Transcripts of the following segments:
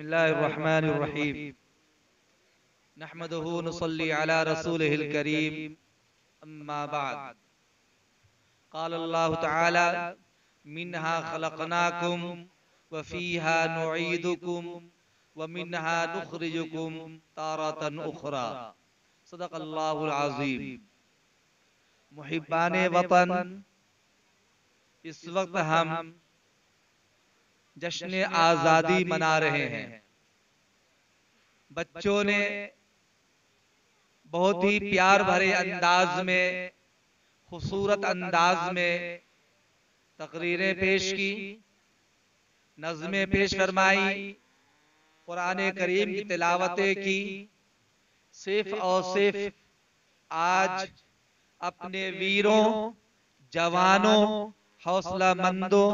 बिस्मिल्लाहिर्रहमानिर्रहीम नहमदुहु नुसल्ली अला रसूलिहिल करीम अम्मा बाद क़ालल्लाहु तआला मिन्हा खलक़नाकुम व फ़ीहा नुईदुकुम व मिन्हा नुख़रिजुकुम तारतन उख़रा। सदक़ल्लाहुल अज़ीम। मुहिब्बाने वतन, इस वक्त हम जश्न आज़ादी मना रहे हैं। बच्चों ने बहुत ही प्यार भरे अंदाज में, खूबसूरत अंदाज में तकरीरें पेश की, नज़्में पेश फरमाई, कुरान करीम की तिलावतें की। सिर्फ और सिर्फ आज अपने वीरों, जवानों, हौसलामंदों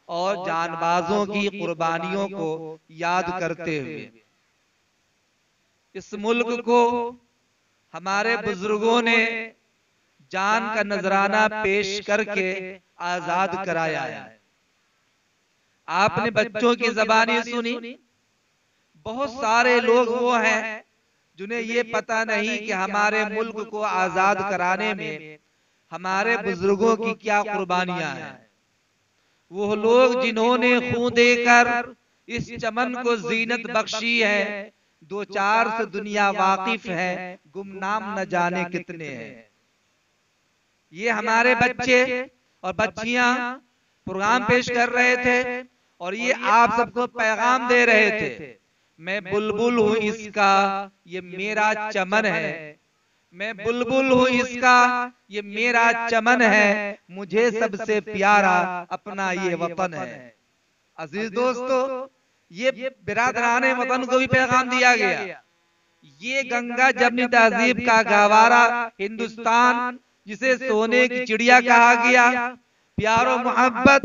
और जानबाजों की कुर्बानियों को याद करते हुए इस मुल्क को हमारे बुजुर्गों ने जान का नजराना पेश करके आजाद कराया है। आपने बच्चों की ज़बानी सुनी। बहुत सारे लोग वो हैं जिन्हें ये पता नहीं कि हमारे मुल्क को आजाद कराने में हमारे बुजुर्गों की क्या कुर्बानियां हैं। वो लोग जिन्होंने खून देकर इस चमन को जीनत बख्शी है, दो चार से दुनिया वाकिफ है, गुमनाम न जाने कितने हैं। ये हमारे बच्चे और बच्चियां प्रोग्राम पेश कर रहे थे और ये आप सबको पैगाम दे रहे थे, मैं बुलबुल हूं इसका, ये मेरा चमन है। मैं बुलबुल हूं इसका, ये मेरा चमन है, मुझे सबसे प्यारा अपना ये वतन है। अजीज दोस्तों, ये बिरादराने वतन को भी पैगाम दिया गया। ये गंगा जमनी तहजीब का गहवारा हिंदुस्तान, जिसे सोने की चिड़िया कहा गया, प्यारो मोहब्बत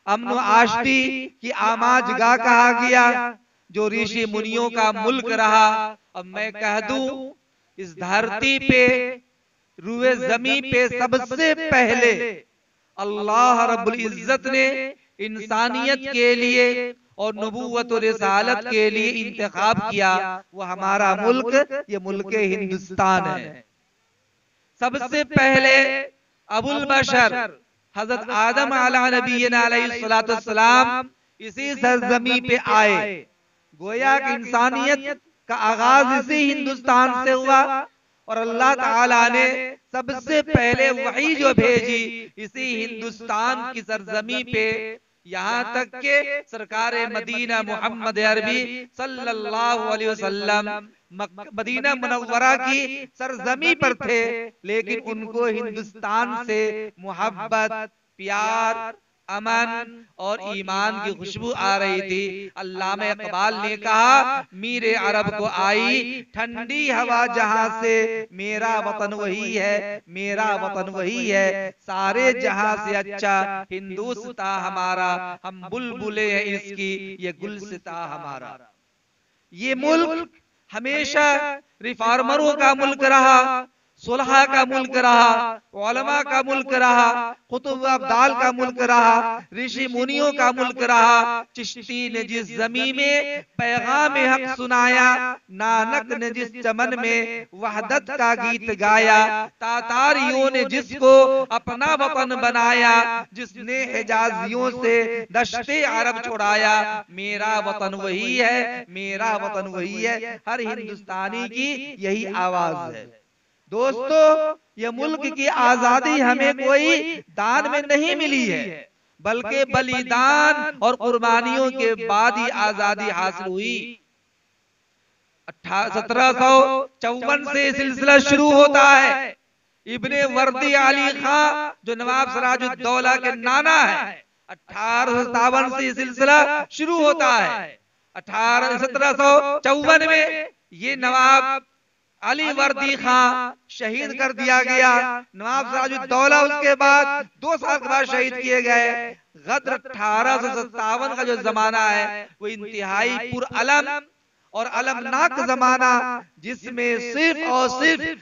अमन आश्ती की आमाजगाह कहा गया, जो ऋषि मुनियों का मुल्क रहा। अब मैं कह दूं, इस धरती पे, रूए जमी पे सबसे पहले अल्लाह रब्बुल इज्जत ने इंसानियत के लिए और नबूवत और रिसालत के लिए इंतखाब किया। वो हमारा मुल्क, ये मुल्क हिंदुस्तान है। सबसे पहले अबुल बशर हजरत आदम अला नबीना अलैहिस्सलातु वस्सलाम इसी सरजमी पे आए। गोया कि इंसानियत का आगाज इसी हिंदुस्तान से हुआ और अल्लाह ताला ने सबसे पहले वही जो भेजी इसी हिंदुस्तान की सरजमी पे, यहाँ तक के सरकार मदीना मोहम्मद अरबी सल्लल्लाहु अलैहि वसल्लम मदीना मुनव्वरा की सरजमी पर थे, लेकिन उनको हिंदुस्तान से मोहब्बत, प्यार, अमन और ईमान की खुशबू आ रही थी। अल्लामा इकबाल ने कहा, मीरे अरब को आई ठंडी हवा जहां से, मेरा वतन वही है, मेरा वतन वही है, सारे जहां से अच्छा हिंदुस्तान हमारा, हम बुलबुले हैं इसकी, ये गुलसिता हमारा। ये मुल्क हमेशा रिफॉर्मरों का मुल्क रहा, सुलह का मुल्क रहा, उलमा का मुल्क रहा, कुतुब अब्दाल का मुल्क रहा, ऋषि मुनियों का मुल्क रहा। चिश्ती ने जिस जमी में पैगाम हक सुनाया, नानक ने जिस चमन में वहदत का गीत गाया, तातारियों ने जिसको अपना वतन बनाया, जिसने हिजाजियों से दश्ते अरब छुड़ाया, मेरा वतन वही है, मेरा वतन वही है। हर हिंदुस्तानी की यही आवाज है। दोस्तों, ये मुल्क की आजादी हमें कोई दान में नहीं मिली है, बल्कि बलिदान और कुर्बानियों के बाद ही आजादी हासिल हुई। 1754 से सिलसिला शुरू होता है। इब्ने वर्दी अली खां, जो नवाब सिराजुद्दौला के नाना है, 1857 से सिलसिला शुरू होता है। 1754 में ये नवाब अली वर्दी खां शहीद कर दिया गया। नवाब सिराजुद्दौला उसके बाद 2 साल के बाद शहीद किए गए। गद्र 1857 का जो जमाना है वो इंतहाई पुरअलम और अलमनाक जमाना, जिसमें सिर्फ और सिर्फ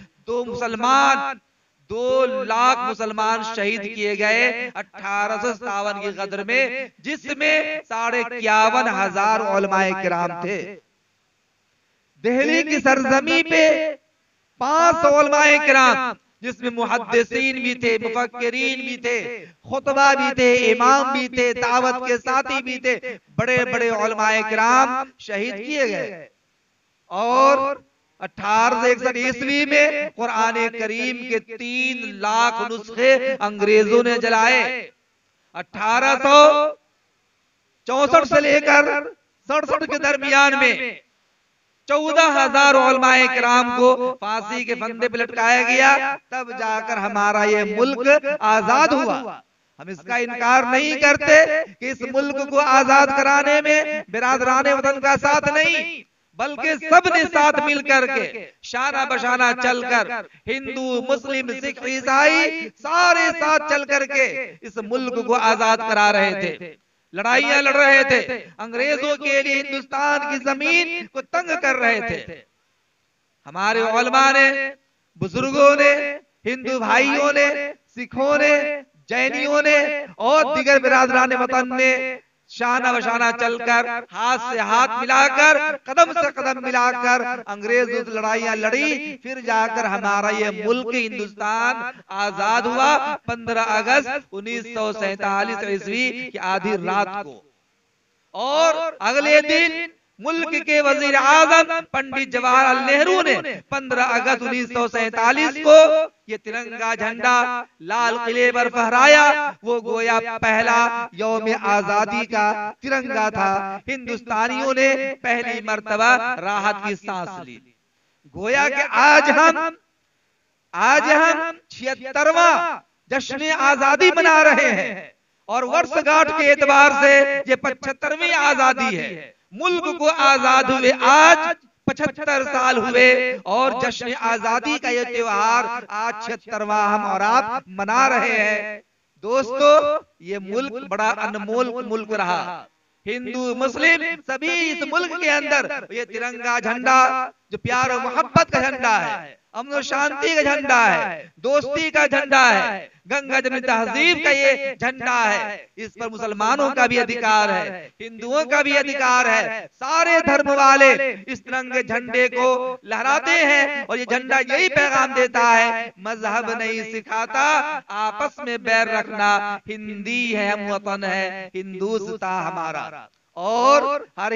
2 लाख मुसलमान शहीद किए गए 1857 की गद्र में, जिसमें 51,500 उलमाए किराम थे। दिल्ली की सरजमी पे 500 उलमाए किराम, जिसमें मुहद्दिसीन भी थे, मुफक्किरीन भी थे, खुतबा भी थे, इमाम भी थे, दावत के साथी भी थे, बड़े बड़े उलमाए किराम शहीद किए गए। और 1861 ईस्वी में कुरान करीम के 3 लाख नुस्खे अंग्रेजों ने जलाए। 1864 से लेकर 67 के दरमियान में 14,000 उलमाए किराम को फांसी के फंदे पे लटकाया गया। तब जाकर हमारा ये मुल्क आजाद हुआ। हम इसका इनकार नहीं करते कि इस मुल्क को आजाद कराने में बिरादराने वतन का साथ नहीं, बल्कि सबने साथ मिलकर के शाना बशाना चलकर, हिंदू मुस्लिम सिख ईसाई सारे साथ चल करके इस मुल्क को आजाद करा रहे थे, लड़ाइयां लड़ रहे थे, अंग्रेजों के लिए हिंदुस्तान की जमीन को तंग कर रहे थे। हमारे उलमा ने, बुजुर्गों ने, हिंदू भाइयों ने, सिखों ने, जैनियों ने और दीगर बिरादरान वतन ने शाना बशाना चलकर, हाथ से हाथ मिलाकर, कदम से कदम मिलाकर अंग्रेजों से लड़ाइयां लड़ी। फिर जाकर हमारा ये मुल्क हिंदुस्तान आजाद हुआ 15 अगस्त 1947 ईस्वी की आधी रात को। और अगले दिन मुल्क के वजीर आजम पंडित जवाहरलाल नेहरू ने 15 अगस्त 1947 को ये तिरंगा झंडा लाल किले पर फहराया। वो गोया पहला यौम आजादी का तिरंगा था। हिंदुस्तानियों ने पहली मर्तबा राहत की सांस ली। गोया कि आज हम 76वां जश्न आजादी मना रहे हैं और वर्षगांठ के एतबार से ये 75वीं आजादी है। मुल्क को आजाद हुए आज 75 साल हुए और जश्न आजादी का ये त्योहार आज 76वां हम और आप मना रहे हैं। दोस्तों, ये मुल्क बड़ा अनमोल मुल्क रहा। हिंदू मुस्लिम सभी इस मुल्क के अंदर ये तिरंगा झंडा जो प्यार और मोहब्बत का झंडा है, अमन और शांति का झंडा है, दोस्ती का झंडा है, गंगा जमुनी तहजीब का ये झंडा है। इस पर मुसलमानों का भी अधिकार है, हिंदुओं का भी अधिकार है। सारे धर्म वाले इस तिरंगे झंडे को लहराते हैं और ये झंडा यही पैगाम देता है, मजहब नहीं सिखाता आपस में बैर रखना, हिंदी है हम वतन है, हिंदुस्तान हमारा। और हर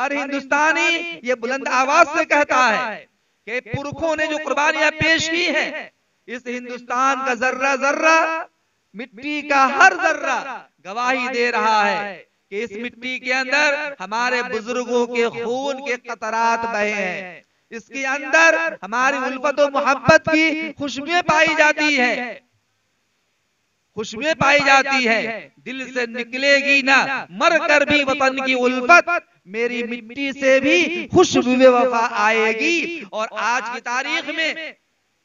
हिंदुस्तानी ये बुलंद आवाज से कहता है कि पुरखों ने जो कुर्बानियां पेश की हैं, इस हिंदुस्तान का जर्रा जर्रा, मिट्टी का हर जर्रा गवाही दे रहा है कि इस मिट्टी के अंदर हमारे बुजुर्गों के खून के कतरात बहे हैं। इसके अंदर हमारी उल्फत और मोहब्बत की खुशबुएं पाई जाती है, खुशबुएं पाई जाती है। दिल से निकलेगी ना मर कर भी वतन की उल्फत, मेरी मिट्टी से भी खुशबू वफा आएगी। और आज की तारीख में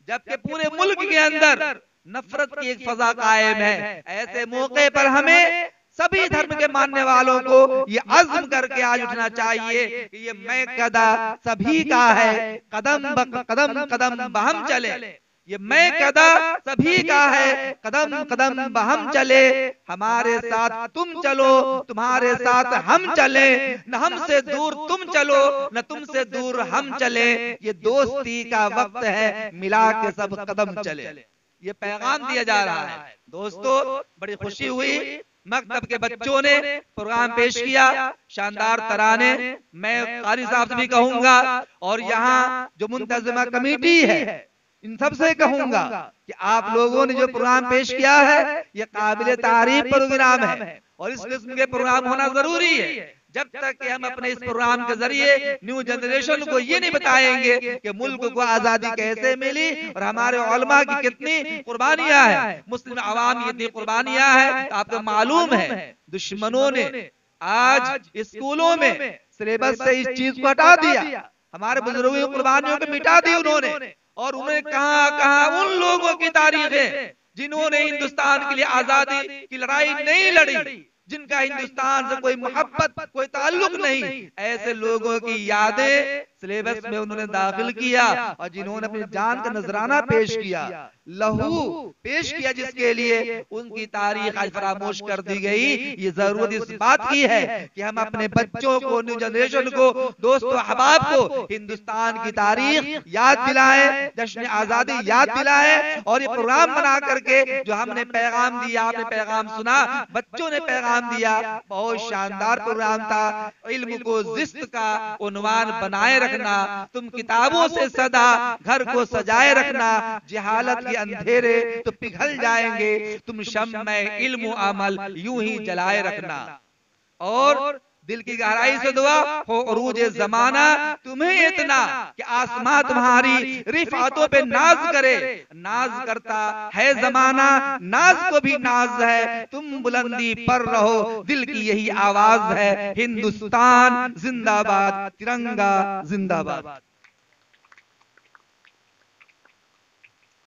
जबकि पूरे मुल्क के अंदर नफरत की एक फजा कायम है, ऐसे मौके पर हमें सभी धर्म के मानने वालों को ये अज़्म करके आज उठना चाहिए कि ये मैं कदा सभी का है, कदम कदम कदम बहम चले। ये मैं कदा सभी का है, कदम कदम बहम चले। हमारे साथ तुम चलो, तुम्हारे साथ हम चले, न हमसे दूर तुम चलो, न तुमसे दूर हम चले। ये दोस्ती का वक्त है, मिला के सब कदम चले। ये पैगाम दिया जा रहा है। दोस्तों, बड़ी खुशी हुई, मकतब के बच्चों ने प्रोग्राम पेश किया, शानदार तराने। मैं कारी साहब से भी कहूंगा और यहाँ जो मुंतज़िमा कमेटी है इन सबसे कहूंगा कि आप लोगों ने जो प्रोग्राम पेश किया है ये काबिल तारीफ प्रोग्राम है और इस किस्म के प्रोग्राम होना जरूरी है। जब तक कि हम अपने इस प्रोग्राम के जरिए न्यू जनरेशन को ये नहीं बताएंगे कि मुल्क को आजादी कैसे मिली और हमारे उलमा की कितनी कुर्बानियां हैं, मुस्लिम आवाम की इतनी कुर्बानियां हैं, आपको मालूम है दुश्मनों ने आज स्कूलों में सिलेबस से इस चीज को हटा दिया, हमारे बुजुर्गों की कुर्बानियों को मिटा दी उन्होंने। और उन्होंने कहां उन लोगों की तारीख है जिन्होंने हिंदुस्तान के लिए आजादी की लड़ाई नहीं लड़ी, जिनका हिंदुस्तान से कोई मोहब्बत कोई ताल्लुक नहीं। ऐसे लोगों की यादें सिलेबस में उन्होंने दाखिल किया और जिन्होंने अपनी जान का नजराना पेश किया, लहू पेश किया, जिसके लिए उनकी तारीख आज फरामोश कर दी गई। ये जरूरत इस बात की है कि हम अपने बच्चों को, न्यू जनरेशन को, दोस्तों अहबाब को हिंदुस्तान की तारीख याद दिलाएं, जश्न आजादी याद दिलाएं, और ये प्रोग्राम बना करके जो हमने पैगाम दिया, आपने पैगाम सुना, बच्चों ने पैगाम दिया, बहुत शानदार प्रोग्राम था। इल्म को जिस्त का उन्वान बनाए रखना, तुम किताबों से सदा घर को सजाए रखना, जहालत के अंधेरे तो पिघल जाएंगे, तुम शम्मे इल्म अमल यूं ही जलाए रखना। और दिल की गहराई से दुआ हो उरूज जमाना तुम्हें इतना कि आसमां तुम्हारी रिफातों पे नाज करे, नाज करता है जमाना, नाज को भी नाज है, तुम बुलंदी पर रहो, दिल की यही आवाज है, हिंदुस्तान जिंदाबाद, तिरंगा जिंदाबाद।